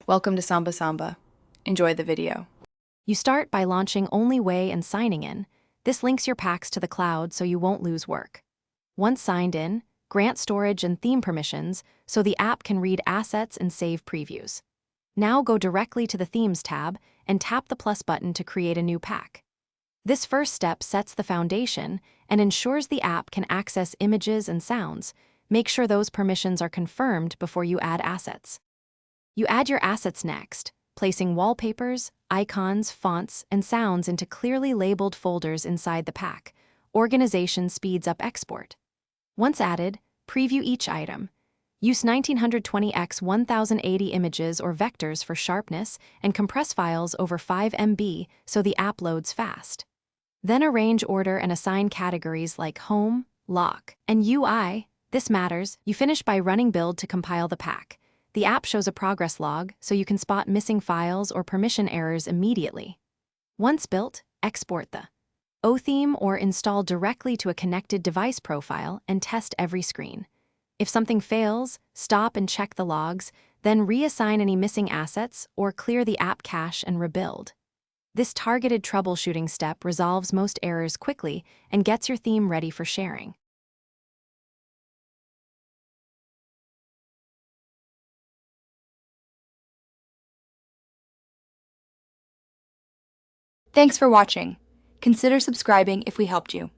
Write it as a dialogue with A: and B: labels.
A: Welcome to Samba Samba. Enjoy the video.
B: You start by launching Only Way and signing in. This links your packs to the cloud so you won't lose work. Once signed in, grant storage and theme permissions so the app can read assets and save previews. Now go directly to the Themes tab and tap the plus button to create a new pack. This first step sets the foundation and ensures the app can access images and sounds. Make sure those permissions are confirmed before you add assets. You add your assets next, placing wallpapers, icons, fonts, and sounds into clearly labeled folders inside the pack. Organization speeds up export. Once added, preview each item. Use 1920x 1080 images or vectors for sharpness and compress files over 5 MB so the app loads fast. Then arrange, order, and assign categories like Home, Lock, and UI. This matters. You finish by running build to compile the pack. The app shows a progress log so you can spot missing files or permission errors immediately. Once built, export the theme or install directly to a connected device profile and test every screen. If something fails, stop and check the logs, then reassign any missing assets or clear the app cache and rebuild. This targeted troubleshooting step resolves most errors quickly and gets your theme ready for sharing.
A: Thanks for watching. Consider subscribing if we helped you.